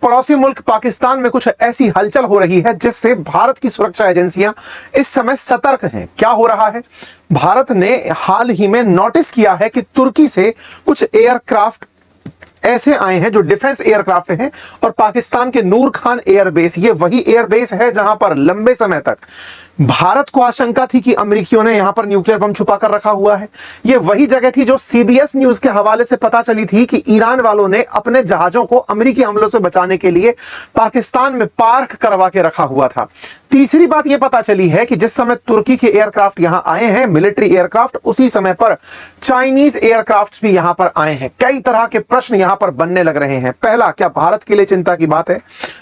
पड़ोसी मुल्क पाकिस्तान में कुछ ऐसी हलचल हो रही है जिससे भारत की सुरक्षा एजेंसियां इस समय सतर्क हैं। क्या हो रहा है? भारत ने हाल ही में नोटिस किया है कि तुर्की से कुछ एयरक्राफ्ट ऐसे आए हैं जो डिफेंस एयरक्राफ्ट हैं, और पाकिस्तान के नूर खान एयरबेस, ये वही एयरबेस है जहां पर लंबे समय तक भारत को आशंका थी कि अमेरिकियों ने यहां पर न्यूक्लियर बम छुपा कर रखा हुआ है। यह वही जगह थी जो सीबीएस न्यूज के हवाले से पता चली थी कि ईरान वालों ने अपने जहाजों को अमेरिकी हमलों से बचाने के लिए पाकिस्तान में पार्क करवा के रखा हुआ था। तीसरी बात यह पता चली है कि जिस समय तुर्की के एयरक्राफ्ट यहां आए हैं, मिलिट्री एयरक्राफ्ट, उसी समय पर चाइनीज एयरक्राफ्ट भी यहां पर आए हैं। कई तरह के प्रश्न यहां पर बनने लग रहे हैं। पहला, क्या भारत के लिए चिंता की बात है?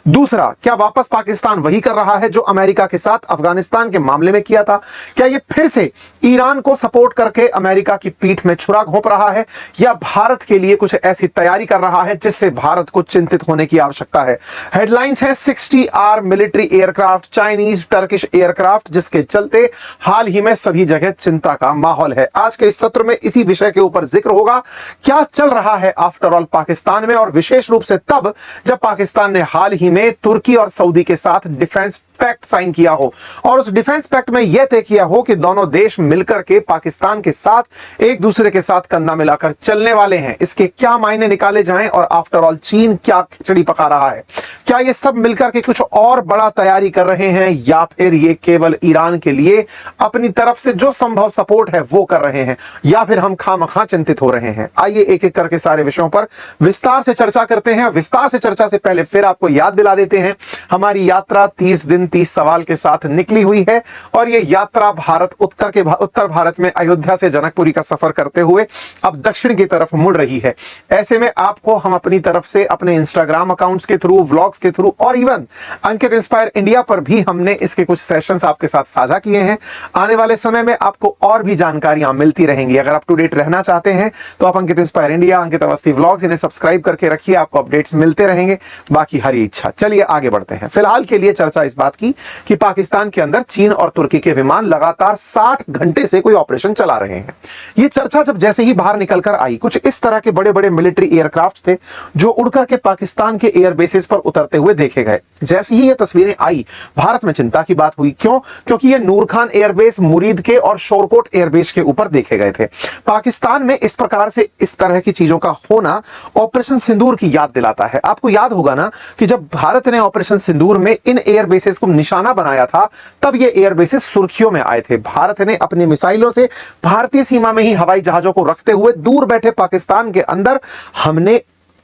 दूसरा, क्या वापस पाकिस्तान वही कर रहा है जो अमेरिका के साथ अफगानिस्तान के मामले में किया था? क्या यह फिर से ईरान को सपोर्ट करके अमेरिका की पीठ में छुरा घोंप रहा है, या भारत के लिए कुछ ऐसी तैयारी कर रहा है जिससे भारत को चिंतित होने की आवश्यकता है? हेडलाइंस है 60R military aircraft, Chinese Turkish aircraft, जिसके चलते हाल ही में सभी जगह चिंता का माहौल है। आज के इस सत्र में इसी विषय के ऊपर जिक्र होगा, क्या चल रहा है आफ्टर ऑल पाकिस्तान में, और विशेष रूप से तब जब पाकिस्तान ने हाल ही में तुर्की और सऊदी के साथ डिफेंस पैक्ट साइन किया हो, और उस डिफेंस पैक्ट में यह तय किया हो कि दोनों देश मिलकर के पाकिस्तान के साथ एक दूसरे के साथ कंधा मिलाकर चलने वाले हैं। इसके क्या मायने निकाले जाएं, और आफ्टर ऑल चीन क्या खिचड़ी पका रहा है? क्या ये सब मिलकर के कुछ और बड़ा तैयारी कर रहे हैं, या फिर ये केवल ईरान के लिए अपनी तरफ से जो संभव सपोर्ट है वो कर रहे हैं, या फिर हम खामखा चिंतित हो रहे हैं? आइए एक एक करके सारे विषयों पर विस्तार से चर्चा करते हैं। विस्तार से चर्चा से पहले फिर आपको याद दिला देते हैं, हमारी यात्रा 30 दिन 30 सवाल के साथ निकली हुई है, और यह यात्रा उत्तर भारत में अयोध्या से जनकपुरी का सफर करते हुए अब दक्षिण की तरफ मुड़ रही है। ऐसे में आपको हम अपनी तरफ से अपने इंस्टाग्राम अकाउंट्स के थ्रू, व्लॉग्स के थ्रू, और इवन अंकित इंस्पायर इंडिया पर भी हमने इसके कुछ सेशंस आपके साथ साझा किए हैं। आने वाले समय में आपको और भी जानकारियां मिलती रहेंगी। अगर आप टू डेट रहना चाहते हैं तो आप अंकित इंस्पायर इंडिया, अंकित अवस्थी व्लॉग्स, इन्हें सब्सक्राइब करके रखिए, आपको अपडेट्स मिलते रहेंगे। बाकी हरी इच्छा। चलिए आगे बढ़ते हैं। फिलहाल के लिए चर्चा इस बात की कि पाकिस्तान के अंदर चीन और तुर्की के विमान लगातार 60 घंटे से कोई ऑपरेशन चला रहे हैं। यह चर्चा जब जैसे ही बाहर निकलकर आई, कुछ इस तरह के बड़े बड़े मिलिट्री एयरक्राफ्ट थे जो उड़कर के पाकिस्तान के एयरबेसेस पर उतरते हुए देखे गए। जैसे ही ये तस्वीरें आई, भारत में चिंता की बात हुई। क्यों? क्योंकि ये नूर खान एयरबेस, मुरीद के और शोरकोट एयरबेस के ऊपर देखे गए थे। पाकिस्तान में इस प्रकार से इस तरह की चीजों का होना ऑपरेशन सिंदूर की याद दिलाता है। आपको याद होगा ना कि जब भारत ने ऑपरेशन सिंदूर में इन एयरबेसेस को निशाना बनाया था, तब ये एयरबेसेस सुर्खियों में आए थे। भारत ने अपनी मिसाइलों से भारतीय सीमा में ही हवाई जहाजों को रखते हुए दूर बैठे पाकिस्तान के अंदर हमने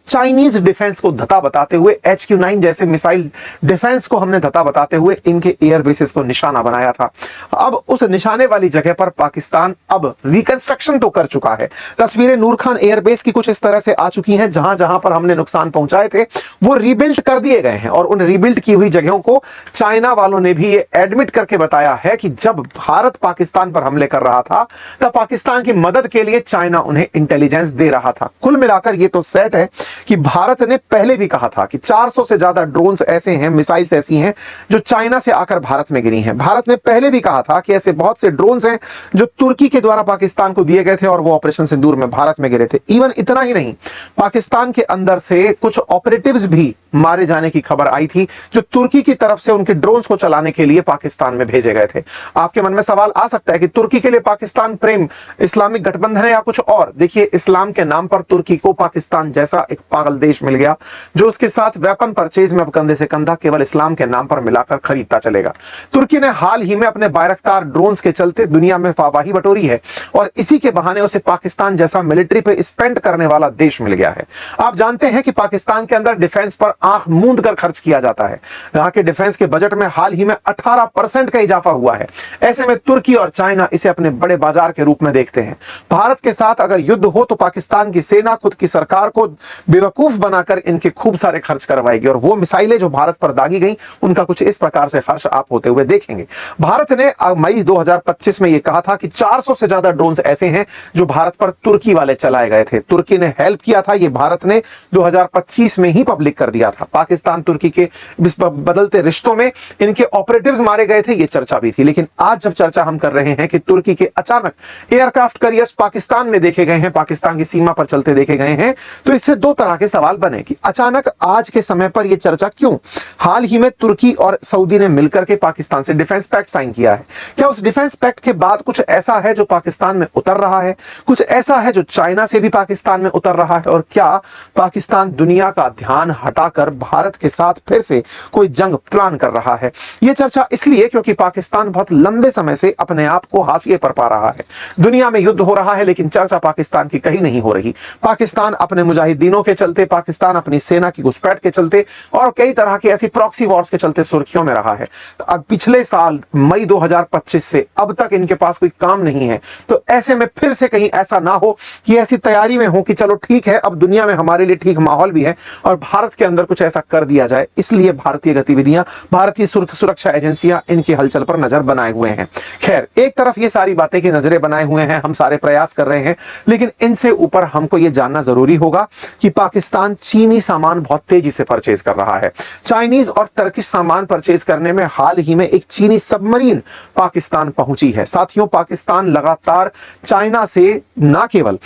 चाइनीज डिफेंस को धता बताते हुए, HQ-9 जैसे मिसाइल डिफेंस को हमने धता बताते हुए इनके एयरबेसेस को निशाना बनाया था। अब उस निशाने वाली जगह पर पाकिस्तान अब रिकंस्ट्रक्शन तो कर चुका है। तस्वीरें नूर खान एयरबेस की कुछ इस तरह से आ चुकी हैं, जहां जहां पर हमने नुकसान पहुंचाए थे वो रीबिल्ड कर दिए गए हैं, और उन रीबिल्ड की हुई जगहों को चाइना वालों ने भी ये एडमिट करके बताया है कि जब भारत पाकिस्तान पर हमले कर रहा था तब पाकिस्तान की मदद के लिए चाइना उन्हें इंटेलिजेंस दे रहा था। कुल मिलाकर ये तो सेट है कि भारत ने पहले भी कहा था कि 400 से ज्यादा ड्रोन्स ऐसे हैं, मिसाइल्स ऐसी हैं जो चाइना से आकर भारत में गिरी हैं। भारत ने पहले भी कहा था कि ऐसे बहुत से ड्रोन्स हैं जो तुर्की के द्वारा पाकिस्तान को दिए गए थे और वो ऑपरेशन सिंदूर में भारत में गिरे थे। इवन इतना ही नहीं, पाकिस्तान के अंदर से कुछ ऑपरेटिव्स भी मारे जाने की खबर आई थी जो तुर्की की तरफ से उनके ड्रोन्स को चलाने के लिए पाकिस्तान में भेजे गए थे। आपके मन में सवाल आ सकता है कि तुर्की के लिए पाकिस्तान प्रेम, इस्लामिक गठबंधन है या कुछ और? देखिए, इस्लाम के नाम पर तुर्की को पाकिस्तान जैसा एक पागल देश मिल गया जो उसके साथ वेपन परचेज में अब कंधे से कंधा केवल इस्लाम के नाम पर मिलाकर खरीदता चलेगा। तुर्की ने हाल ही में अपने बायरख्तार ड्रोन्स के चलते दुनिया में वाहवाही बटोरी है, और इसी के बहाने उसे पाकिस्तान जैसा मिलिट्री पे स्पेंड करने वाला देश मिल गया है। आप जानते हैं कि पाकिस्तान के अंदर डिफेंस पर आंख मूंद कर खर्च किया जाता है। यहां के डिफेंस के बजट में हाल ही में 18% का इजाफा हुआ है। ऐसे में तुर्की और चाइना इसे अपने बड़े बाजार के रूप में देखते हैं। भारत के साथ अगर युद्ध हो तो पाकिस्तान की सेना खुद की सरकार को बेवकूफ बनाकर इनके खूब सारे खर्च करवाएगी, और वो मिसाइलें जो भारत पर दागी गई उनका कुछ इस प्रकार से खर्च आप होते हुए देखेंगे। भारत ने मई 2025 में यह कहा था कि 400 से ज्यादा ड्रोन्स ऐसे हैं जो भारत पर तुर्की वाले चलाए गए थे। तुर्की ने हेल्प किया था, यह भारत ने 2025 में ही पब्लिक कर दिया था। पाकिस्तान तुर्की के बदलते रिश्तों में इनके ऑपरेटिव्स मारे गए थे, यह चर्चा भी थी। लेकिन आज जब चर्चा हम कर रहे हैं कि तुर्की के अचानक एयरक्राफ्ट कैरियर्स पाकिस्तान में देखे गए हैं, पाकिस्तान की सीमा पर चलते देखे गए हैं, तो इससे दो तरह के सवाल बने कि अचानक आज के समय पर यह चर्चा क्यों। हाल ही में तुर्की और सऊदी ने मिलकर के पाकिस्तान से डिफेंस पैक्ट साइन किया है। क्या उस डिफेंस पैक्ट के बाद कुछ ऐसा है जो पाकिस्तान में उतर रहा है, कुछ ऐसा है जो चाइना से भी पाकिस्तान में उतर रहा है, और क्या पाकिस्तान दुनिया का ध्यान हटाकर भारत के साथ फिर से कोई जंग प्लान कर रहा है। यह चर्चा इसलिए क्योंकि पाकिस्तान बहुत लंबे समय से अपने आप को हाशिए पर पा रहा है। दुनिया में युद्ध हो रहा है लेकिन चर्चा पाकिस्तान की कहीं नहीं हो रही। पाकिस्तान अपने मुजाहिदीनों के चलते, पाकिस्तान अपनी सेना की घुसपैठ के चलते और कई तरह की ऐसी प्रॉक्सी वॉर्स के चलते सुर्खियों में रहा है। तो अब पिछले साल मई 2025 से अब तक इनके पास कोई काम नहीं है, तो ऐसे में फिर से कहीं ऐसा ना हो कि ऐसी तैयारी में हो कि चलो ठीक है, अब दुनिया में हमारे लिए ठीक माहौल भी है और भारत के अंदर कुछ ऐसा कर दिया जाए। इसलिए भारतीय गतिविधियां, भारतीय सुरक्षा एजेंसियां इनकी हलचल पर नजर बनाए हुए हैं। खैर, एक तरफ ये सारी बातें की नजरें बनाए हुए हैं, हम सारे प्रयास कर रहे हैं, लेकिन इनसे ऊपर हमको यह जानना जरूरी होगा कि पाकिस्तान चीनी सामान बहुत तेजी से परचेज कर रहा है। चाइनीज और टर्किश सामान परचेज करने में हाल ही में एक चीनी सबमरीन पाकिस्तान पहुंची है। साथियों, पाकिस्तान लगातार चाइना से न केवल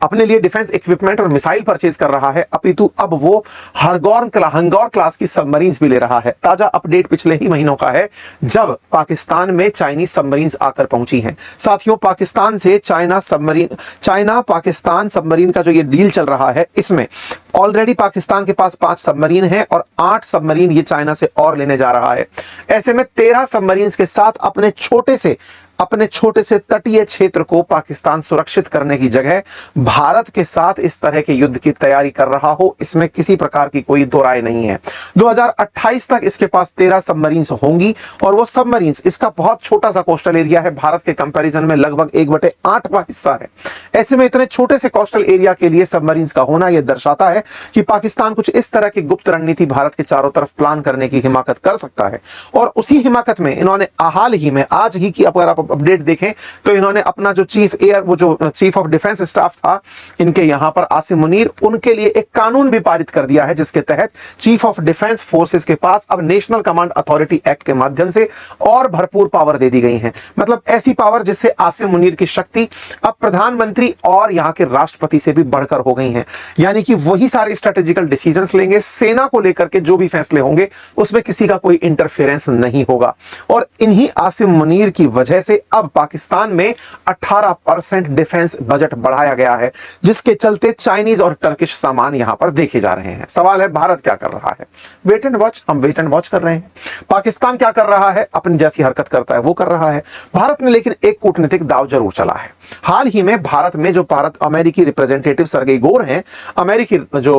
अपने लिए डिफेंस इक्विपमेंट और मिसाइल परचेज कर रहा है, अपितु अब वो हंगौर क्लास की सबमरीन्स भी ले रहा है। ताजा अपडेट पिछले ही महीनों का है जब पाकिस्तान में चाइनीज सबमरीन्स आकर पहुंची हैं। साथियों, पाकिस्तान से चाइना पाकिस्तान सबमरीन का जो ये डील चल रहा है, इसमें ऑलरेडी पाकिस्तान के पास 5 सबमरीन है और 8 सबमरीन ये चाइना से और लेने जा रहा है। ऐसे में 13 सबमरीन्स के साथ अपने छोटे से तटीय क्षेत्र को पाकिस्तान सुरक्षित करने की जगह भारत के साथ इस तरह के युद्ध की तैयारी कर रहा हो, इसमें किसी प्रकार की कोई दो राय नहीं है। 2028 तक इसके पास 13 सबमरीन्स होंगी और वो सबमरीन्स, इसका बहुत छोटा सा कोस्टल एरिया है, भारत के कंपैरिजन में लगभग 1/8 हिस्सा है। ऐसे में इतने छोटे से कोस्टल एरिया के लिए सबमरीन्स का होना यह दर्शाता है कि पाकिस्तान कुछ इस तरह की गुप्त रणनीति भारत के चारों तरफ प्लान करने की हिमाकत कर सकता है। और उसी हिमाकत में इन्होंने हाल ही में, आज ही की अगर आप अपडेट देखें तो इन्होंने अपना जो चीफ ऑफ डिफेंस स्टाफ था इनके यहां पर आसिम मुनीर, उनके लिए एक कानून भी पारित कर दिया है जिसके तहत चीफ ऑफ डिफेंस फोर्सेस के पास अब नेशनल कमांड अथॉरिटी एक्ट के माध्यम से और भरपूर पावर दे दी गई है। मतलब ऐसी पावर जिससे आसिम मुनीर की शक्ति अब प्रधानमंत्री और यहां के राष्ट्रपति से भी बढ़कर हो गई है। यानी कि वही सारे स्ट्रेटेजिकल डिसीजंस लेंगे, सेना को लेकर के जो भी फैसले होंगे उसमें किसी का कोई इंटरफेरेंस नहीं होगा। और इन्हीं आसिम मुनीर की वजह से अब पाकिस्तान में 18% डिफेंस बजट बढ़ाया गया है, जिसके चलते चाइनीज और टर्किश सामान यहां पर देखे जा रहे हैं। सवाल है, भारत क्या कर रहा है? Wait and watch. हम वेट एंड वॉच कर रहे हैं। पाकिस्तान क्या कर रहा है? अपनी जैसी हरकत करता है वो कर रहा है। भारत में लेकिन एक कूटनीतिक दांव जरूर चला है। हाल ही में भारत में जो अमेरिकी रिप्रेजेंटेटिव सर्गेई गोर हैं, अमेरिकी जो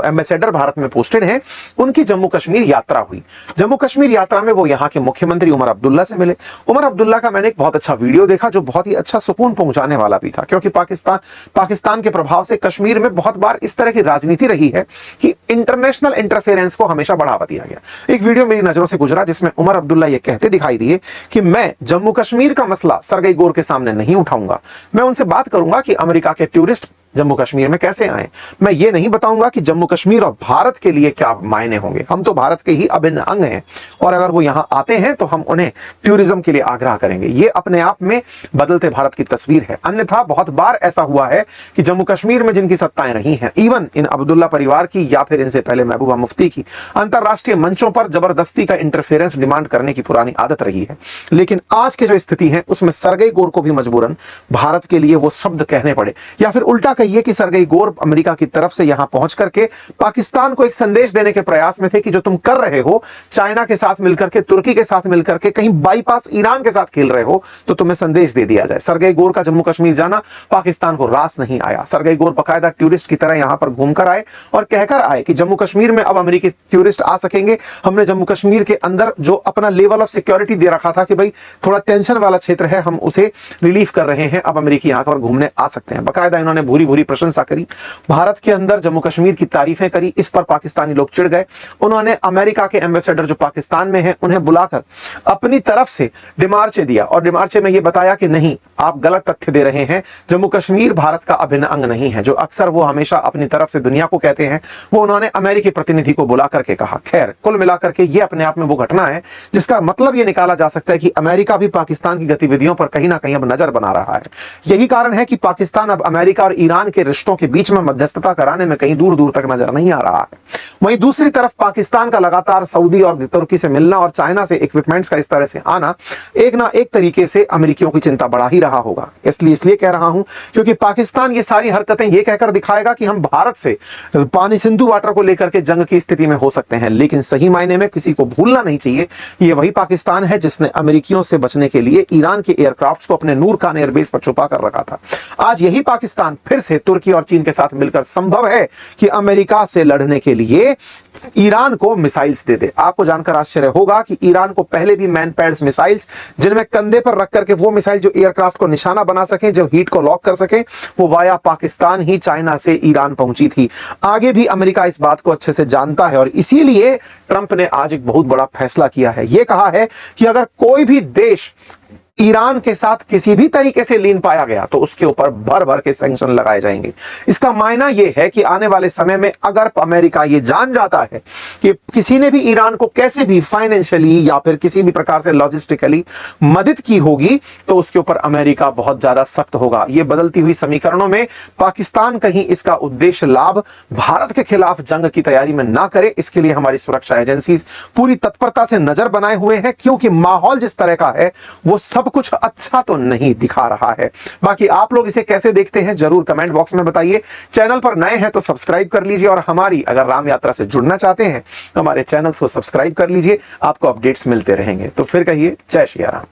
एम्बेसडर भारत में पोस्टेड हैं, उनकी जम्मू कश्मीर यात्रा हुई। जम्मू कश्मीर यात्रा में वो यहां के मुख्यमंत्री उमर अब्दुल्ला से मिले। उमर अब्दुल्ला का मैंने एक बहुत अच्छा वीडियो देखा जो बहुत ही अच्छा सुकून पहुंचाने वाला भी था, क्योंकि पाकिस्तान के प्रभाव से कश्मीर में बहुत बार इस तरह की राजनीति रही है कि इंटरनेशनल इंटरफेरेंस को हमेशा बढ़ावा दिया गया। एक वीडियो मेरी नजरों से गुजरा जिसमें उमर अब्दुल्ला ये कहते दिखाई दिए कि मैं जम्मू कश्मीर का मसला सर्गेई गोर के सामने नहीं उठाऊंगा। मैं उनसे बात करूंगा कि अमेरिका के टूरिस्ट जम्मू कश्मीर में कैसे आए। मैं ये नहीं बताऊंगा कि जम्मू कश्मीर और भारत के लिए क्या मायने होंगे। हम तो भारत के ही अभिन्न अंग हैं और अगर वो यहां आते हैं तो हम उन्हें टूरिज्म के लिए आग्रह करेंगे। ये अपने आप में बदलते भारत की तस्वीर है। अन्यथा बहुत बार ऐसा हुआ है कि जम्मू कश्मीर में जिनकी सत्ताएं रही हैं, इवन इन अब्दुल्ला परिवार की या फिर इनसे पहले महबूबा मुफ्ती की, अंतरराष्ट्रीय मंचों पर जबरदस्ती का इंटरफेरेंस डिमांड करने की पुरानी आदत रही है। लेकिन आज की जो स्थिति है उसमें सर्गेई गोर को भी मजबूरन भारत के लिए वो शब्द कहने पड़े, या फिर उल्टा कहिए कि सर्गेई गोर अमेरिका की तरफ से यहां पहुंच करके पाकिस्तान को एक संदेश देने के प्रयास में थे कि जो तुम कर रहे हो चाइना के साथ मिलकर के, तुर्की के साथ मिलकर के, कहीं बाईपास ईरान के साथ खेल रहे हो, तो तुम्हें संदेश दे दिया जाए। सर्गेई गोर का जम्मू कश्मीर जाना पाकिस्तान को रास नहीं आया। सर्गेई गोर बाकायदा टूरिस्ट की तरह यहां पर घूमकर आए और कहकर आए कि जम्मू कश्मीर में अब अमेरिकी टूरिस्ट आ सकेंगे। हमने जम्मू कश्मीर के अंदर जो अपना लेवल ऑफ सिक्योरिटी दे रखा था कि भाई थोड़ा टेंशन वाला क्षेत्र है, हम उसे रिलीफ कर रहे हैं, अब अमेरिकी यहां पर घूमने आ सकते हैं। बाकायदा इन्होंने भूरी भूरी प्रशंसा करी, भारत के अंदर जम्मू कश्मीर की तारीफें करी। इस पर पाकिस्तानी लोग चिढ़ गए। उन्होंने अमेरिका के एम्बेसडर जो पाकिस्तान में हैं उन्हें बुलाकर अपनी तरफ से डिमार्चे दिया और डिमार्चे में यह बताया कि नहीं, आप गलत तथ्य दे रहे हैं, जम्मू कश्मीर भारत का अभिन्न अंग नहीं है, जो अक्सर वो हमेशा अपनी तरफ से दुनिया को कहते हैं। वो उन्होंने अमेरिकी प्रतिनिधि को बुला करके कहा। खैर, कुल मिलाकर के ये अपने आप में वो घटना है जिसका मतलब ये निकाला जा सकता है कि अमेरिका भी पाकिस्तान की गतिविधियों पर कहीं ना कहीं अब नजर बना रहा है। यही कारण है कि पाकिस्तान अब अमेरिका और ईरान ईरान के रिश्तों के बीच में मध्यस्थता कराने में कहीं दूर दूर तक नजर नहीं आ रहा है। वहीं दूसरी तरफ पाकिस्तान का लगातार सऊदी और तुर्की से मिलना और चाइना से इक्विपमेंट्स का इस तरह से आना एक ना एक तरीके से अमेरिकियों की चिंता बढ़ा ही रहा होगा। इसलिए कह रहा हूं क्योंकि पाकिस्तान ये सारी हरकतें ये कहकर दिखाएगा कि हम भारत से पानी सिंधु वाटर को लेकर के जंग की स्थिति में हो सकते हैं, लेकिन सही मायने में किसी को भूलना नहीं चाहिए ये वही पाकिस्तान है जिसने अमेरिकियों से बचने के लिए ईरान के एयरक्राफ्ट्स को अपने नूर खान एयरबेस पर छुपा कर रखा था। आज यही पाकिस्तान फिर से तुर्की और चीन के साथ मिलकर संभव है कि अमेरिका से लड़ने के लिए ईरान को मिसाइल्स दे दे। आपको जानकर आश्चर्य होगा कि ईरान को पहले भी मैन पैड्स मिसाइल्स, जिनमें कंधे पर रख करके वो मिसाइल जो एयरक्राफ्ट को निशाना बना सके, जो हीट को लॉक कर सके, वो वाया पाकिस्तान ही चाइना से ईरान पहुंची थी। आगे भी अमेरिका इस बात को अच्छे से जानता है और इसीलिए ट्रंप ने आज एक बहुत बड़ा फैसला किया है। यह कहा है कि अगर कोई भी देश ईरान के साथ किसी भी तरीके से लीन पाया गया तो उसके ऊपर भर भर के सैंक्शन लगाए जाएंगे। इसका मायना यह है कि आने वाले समय में अगर अमेरिका ये जान जाता है कि किसी ने भी ईरान को कैसे भी फाइनेंशियली या फिर किसी भी प्रकार से लॉजिस्टिकली मदद की होगी तो उसके ऊपर अमेरिका बहुत ज्यादा सख्त होगा। ये बदलती हुई समीकरणों में पाकिस्तान कहीं इसका उद्देश्य लाभ भारत के खिलाफ जंग की तैयारी में ना करे, इसके लिए हमारी सुरक्षा एजेंसी पूरी तत्परता से नजर बनाए हुए हैं, क्योंकि माहौल जिस तरह का है वो सब कुछ अच्छा तो नहीं दिखा रहा है। बाकी आप लोग इसे कैसे देखते हैं जरूर कमेंट बॉक्स में बताइए। चैनल पर नए हैं तो सब्सक्राइब कर लीजिए और हमारी अगर राम यात्रा से जुड़ना चाहते हैं हमारे चैनल्स को सब्सक्राइब कर लीजिए, आपको अपडेट्स मिलते रहेंगे। तो फिर कहिए जय श्री राम।